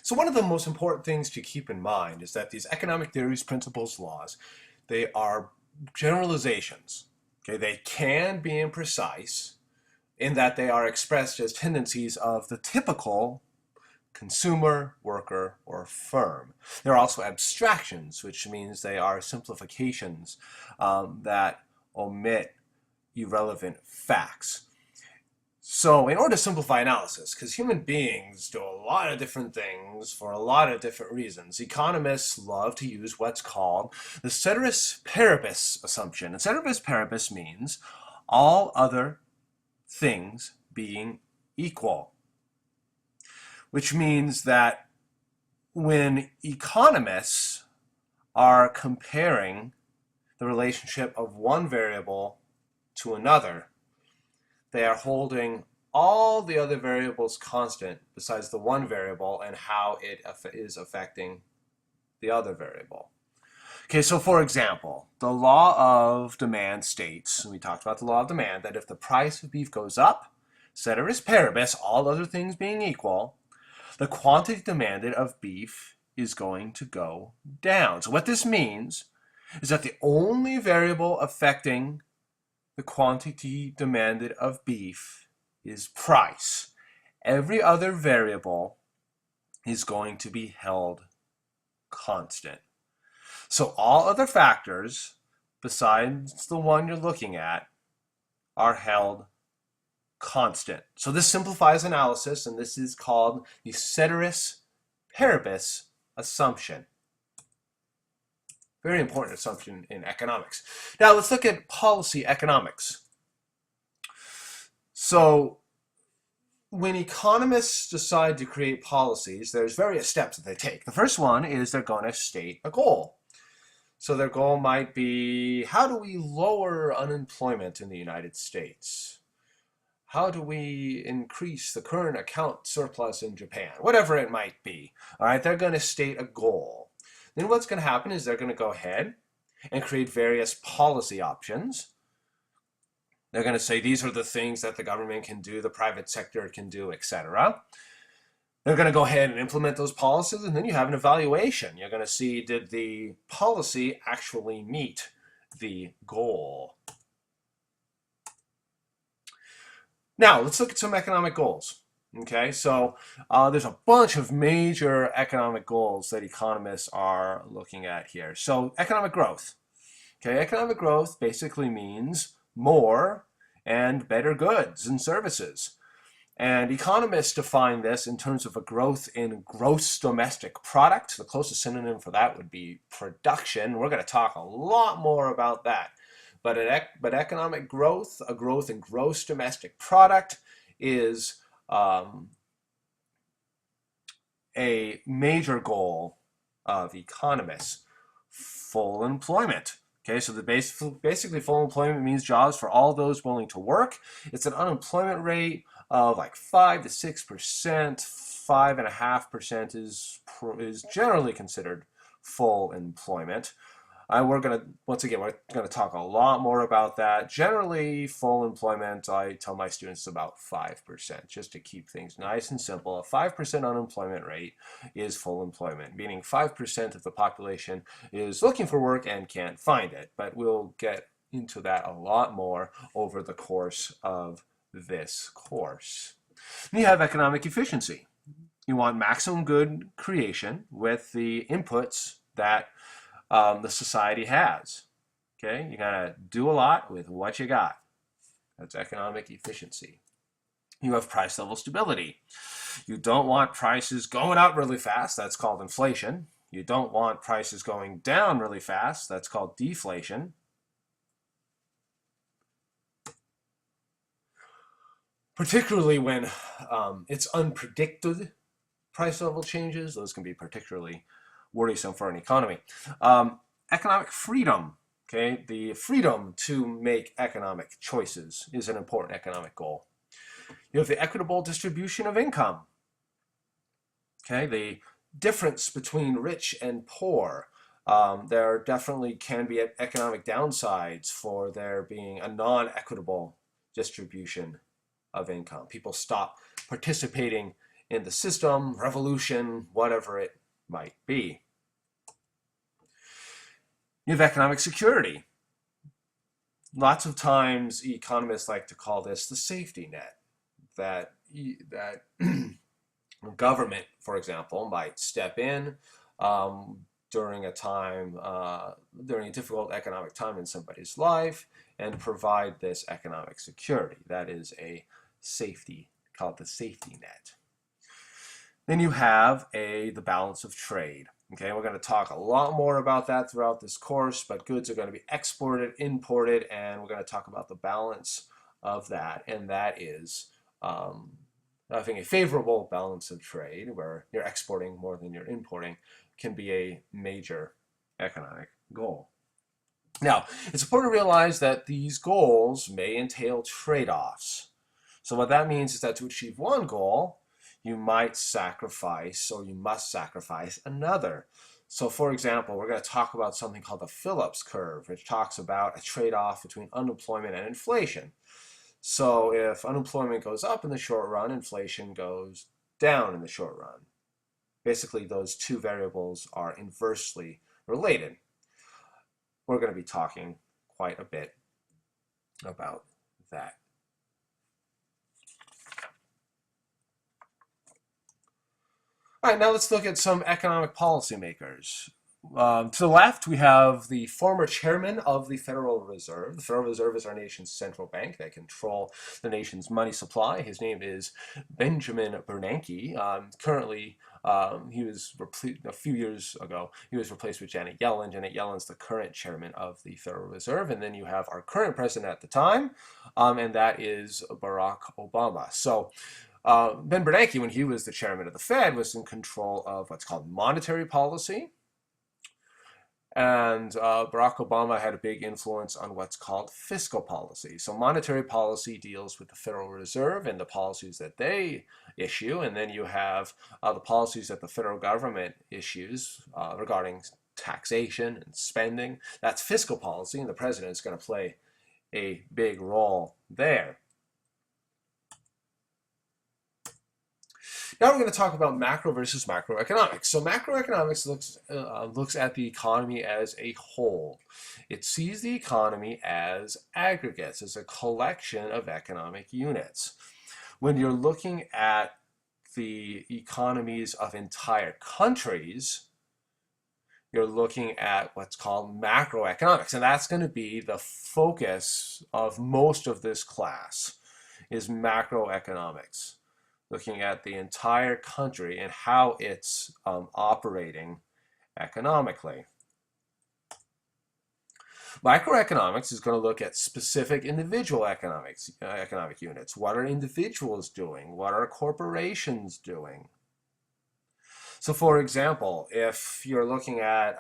So one of the most important things to keep in mind is that these economic theories, principles, laws, they are generalizations. Okay, they can be imprecise in that they are expressed as tendencies of the typical consumer, worker, or firm. They're also abstractions, which means they are simplifications that omit irrelevant facts. So in order to simplify analysis, because human beings do a lot of different things for a lot of different reasons, economists love to use what's called the ceteris paribus assumption. And ceteris paribus means all other things being equal, which means that when economists are comparing the relationship of one variable to another, they are holding all the other variables constant besides the one variable and how it is affecting the other variable. Okay, so for example, the law of demand states, and we talked about the law of demand, that if the price of beef goes up, ceteris paribus, all other things being equal, the quantity demanded of beef is going to go down. So what this means is that the only variable affecting the quantity demanded of beef is price. Every other variable is going to be held constant. So all other factors besides the one you're looking at are held constant. So this simplifies analysis, and this is called the ceteris paribus assumption. Very important assumption in economics. Now let's look at policy economics. So when economists decide to create policies, there's various steps that they take. The first one is they're going to state a goal. So their goal might be, how do we lower unemployment in the United States? How do we increase the current account surplus in Japan? Whatever it might be. All right, they're going to state a goal. Then what's going to happen is they're going to go ahead and create various policy options. They're going to say these are the things that the government can do, the private sector can do, etc. They're going to go ahead and implement those policies, and then you have an evaluation. You're going to see, did the policy actually meet the goal? Now, let's look at some economic goals. Okay, so there's a bunch of major economic goals that economists are looking at here. So economic growth. Okay, economic growth basically means more and better goods and services. And economists define this in terms of a growth in gross domestic product. The closest synonym for that would be production. We're going to talk a lot more about that. But economic growth, a growth in gross domestic product, is a major goal of economists. Full employment. Okay, so basically full employment means jobs for all those willing to work. It's an unemployment rate of like 5 to 6%. 5.5% is generally considered full employment. We're going to talk a lot more about that. Generally, full employment, I tell my students, is about 5%, just to keep things nice and simple. A 5% unemployment rate is full employment, meaning 5% of the population is looking for work and can't find it. But we'll get into that a lot more over the course of this course. Then you have economic efficiency. You want maximum good creation with the inputs that the society has. Okay, you gotta do a lot with what you got. That's economic efficiency. You have price level stability. You don't want prices going up really fast. That's called inflation. You don't want prices going down really fast. That's called deflation. Particularly when it's unpredicted price level changes, those can be particularly worrisome for an economy. Economic freedom, okay? The freedom to make economic choices is an important economic goal. You have the equitable distribution of income, okay? The difference between rich and poor. There definitely can be economic downsides for there being a non-equitable distribution of income. People stop participating in the system, revolution, whatever it might be. You have economic security. Lots of times economists like to call this the safety net, that government, for example, might step in during a difficult economic time in somebody's life and provide this economic security. That is a safety, called the safety net. Then you have the balance of trade. Okay, we're going to talk a lot more about that throughout this course, but goods are going to be exported, imported, and we're going to talk about the balance of that, and that is having a favorable balance of trade where you're exporting more than you're importing can be a major economic goal. Now, it's important to realize that these goals may entail trade-offs. So what that means is that to achieve one goal, you might sacrifice or you must sacrifice another. So for example, we're going to talk about something called the Phillips curve, which talks about a trade-off between unemployment and inflation. So if unemployment goes up in the short run, inflation goes down in the short run. Basically, those two variables are inversely related. We're going to be talking quite a bit about that. All right, now let's look at some economic policymakers. To the left, we have the former chairman of the Federal Reserve. The Federal Reserve is our nation's central bank that controls the nation's money supply. His name is Benjamin Bernanke. Currently, he was a few years ago, he was replaced with Janet Yellen. Janet Yellen's the current chairman of the Federal Reserve. And then you have our current president at the time, and that is Barack Obama. So Ben Bernanke, when he was the chairman of the Fed, was in control of what's called monetary policy. And Barack Obama had a big influence on what's called fiscal policy. So monetary policy deals with the Federal Reserve and the policies that they issue. And then you have the policies that the federal government issues regarding taxation and spending. That's fiscal policy, and the president is going to play a big role there. Now we're going to talk about macro versus macroeconomics. So macroeconomics looks at the economy as a whole. It sees the economy as aggregates, as a collection of economic units. When you're looking at the economies of entire countries, you're looking at what's called macroeconomics, and that's going to be the focus of most of this class, is macroeconomics. Looking at the entire country and how it's operating economically. Microeconomics is going to look at specific individual economic units. What are individuals doing? What are corporations doing? So for example, if you're looking at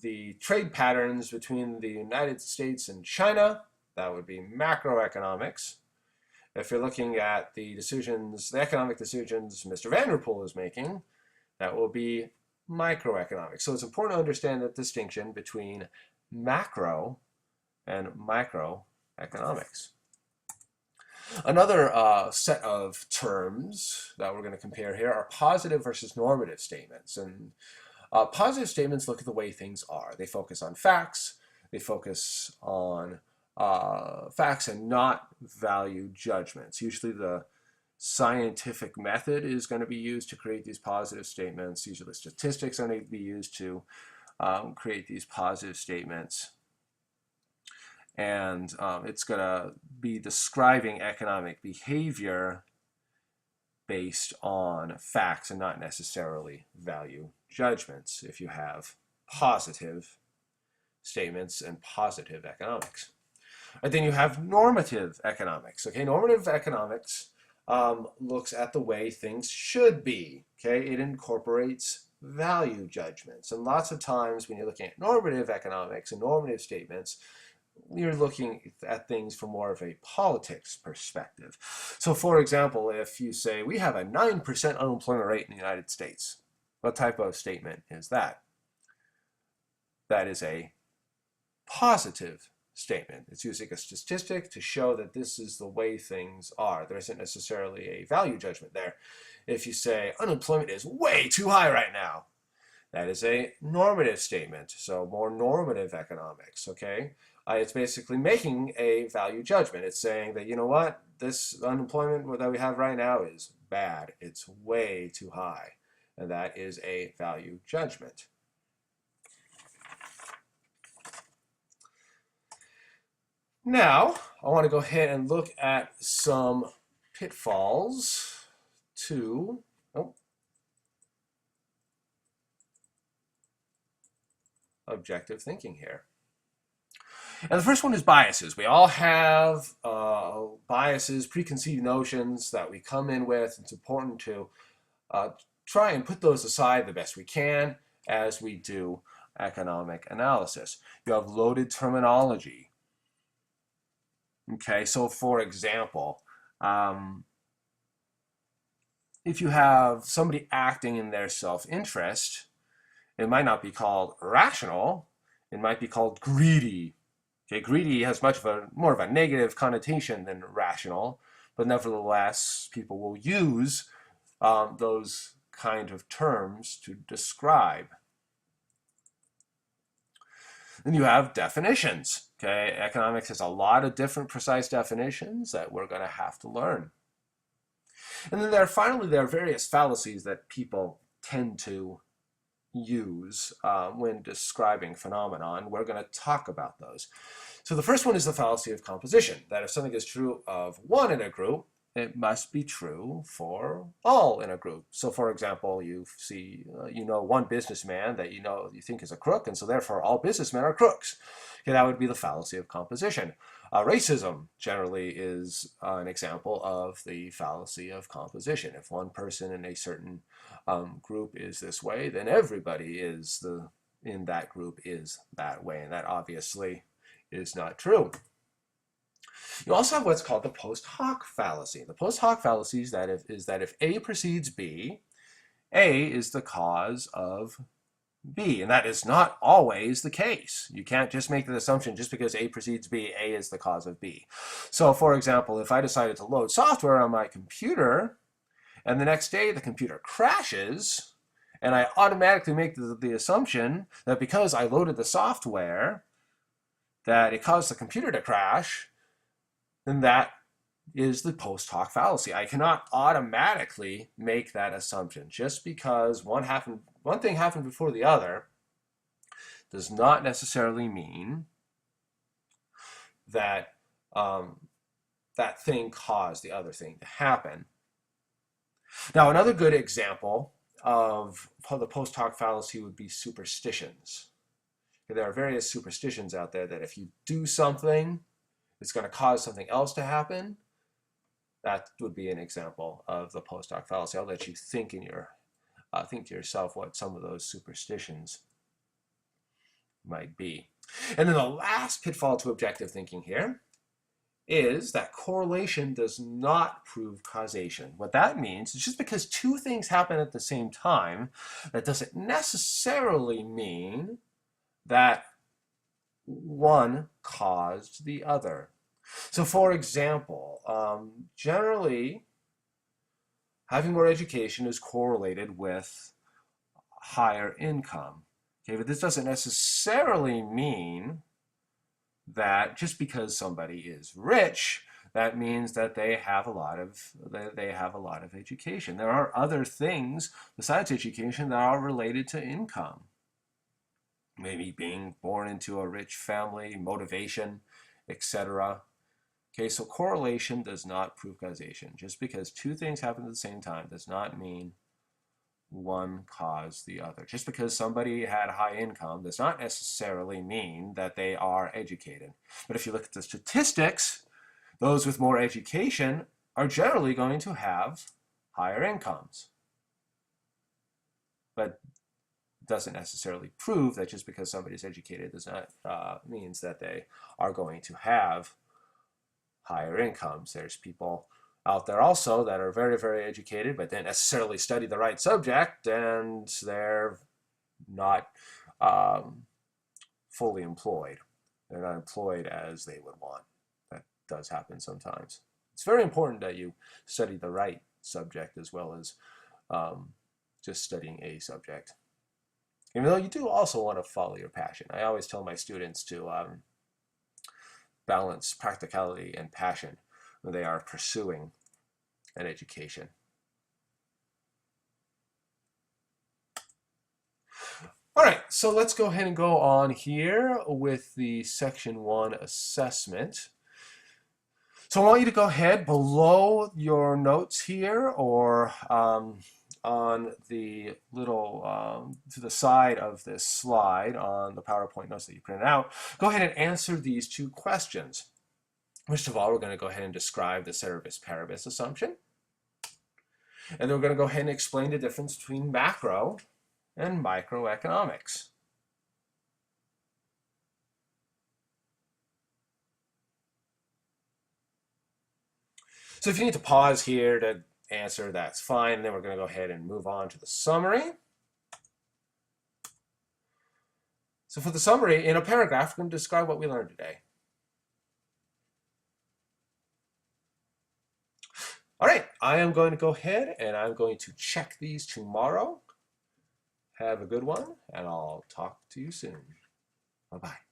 the trade patterns between the United States and China, that would be macroeconomics. If you're looking at the decisions, the economic decisions Mr. Van der Poel is making, that will be microeconomics. So it's important to understand the distinction between macro and microeconomics. Another set of terms that we're going to compare here are positive versus normative statements. And positive statements look at the way things are. They focus on facts. They focus on facts and not value judgments. Usually the scientific method is going to be used to create these positive statements. Usually statistics are going to be used to create these positive statements. And it's going to be describing economic behavior based on facts and not necessarily value judgments if you have positive statements and positive economics. And then you have normative economics. Okay, normative economics looks at the way things should be. Okay, it incorporates value judgments. And lots of times when you're looking at normative economics and normative statements, you're looking at things from more of a politics perspective. So for example, if you say we have a 9% unemployment rate in the United States, what type of statement is that? That is a positive statement. It's using a statistic to show that this is the way things are. There isn't necessarily a value judgment there. if you say unemployment is way too high right now. That is a normative statement, so more normative economics, okay? It's basically making a value judgment. It's saying that, you know what, this unemployment that we have right now is bad. It's way too high. And that is a value judgment. Now, I want to go ahead and look at some pitfalls to, objective thinking here. And the first one is biases. We all have biases, preconceived notions that we come in with. It's important to try and put those aside the best we can as we do economic analysis. You have loaded terminology. Okay, so for example, if you have somebody acting in their self-interest, it might not be called rational, it might be called greedy. Okay, greedy has more of a negative connotation than rational, but nevertheless, people will use those kind of terms to describe. Then you have definitions. Okay, economics has a lot of different precise definitions that we're going to have to learn. And then finally, there are various fallacies that people tend to use when describing phenomena, and we're going to talk about those. So the first one is the fallacy of composition, that if something is true of one in a group, it must be true for all in a group. So for example, you see, one businessman that you think is a crook, and so therefore all businessmen are crooks. Okay, that would be the fallacy of composition. Racism generally is an example of the fallacy of composition. If one person in a certain group is this way, then everybody in that group is that way, and that obviously is not true. You also have what's called the post hoc fallacy. The post hoc fallacy is that if A precedes B, A is the cause of B, and that is not always the case. You can't just make the assumption just because A precedes B, A is the cause of B. So for example, if I decided to load software on my computer, and the next day the computer crashes, and I automatically make the assumption that because I loaded the software, that it caused the computer to crash, then that is the post hoc fallacy. I cannot automatically make that assumption. Just because one thing happened before the other does not necessarily mean that that thing caused the other thing to happen. Now, another good example of the post hoc fallacy would be superstitions. There are various superstitions out there that if you do something, it's going to cause something else to happen. That would be an example of the post hoc fallacy. I'll let you think think to yourself what some of those superstitions might be. And then the last pitfall to objective thinking here is that correlation does not prove causation. What that means is just because two things happen at the same time, that doesn't necessarily mean that one caused the other. So for example, generally having more education is correlated with higher income. Okay, but this doesn't necessarily mean that just because somebody is rich, that means that they have a lot of education. There are other things besides education that are related to income. Maybe being born into a rich family, motivation, etc. Okay, so correlation does not prove causation. Just because two things happen at the same time does not mean one caused the other. Just because somebody had high income does not necessarily mean that they are educated. But if you look at the statistics, those with more education are generally going to have higher incomes. But it doesn't necessarily prove that just because somebody's educated does not means that they are going to have higher incomes. There's people out there also that are very, very educated, but didn't necessarily study the right subject, and they're not fully employed. They're not employed as they would want. That does happen sometimes. It's very important that you study the right subject as well as just studying a subject. Even though you do also want to follow your passion. I always tell my students to balance practicality and passion when they are pursuing an education. All right, so let's go ahead and go on here with the Section 1 assessment. So I want you to go ahead below your notes here, or on the little, to the side of this slide on the PowerPoint notes that you printed out, go ahead and answer these two questions. First of all, we're going to go ahead and describe the ceteris paribus assumption. And then we're going to go ahead and explain the difference between macro and microeconomics. So if you need to pause here to answer, that's fine. And then we're going to go ahead and move on to the summary. So for the summary, in a paragraph, we're going to describe what we learned today. All right, I am going to go ahead and I'm going to check these tomorrow. Have a good one, and I'll talk to you soon. Bye-bye.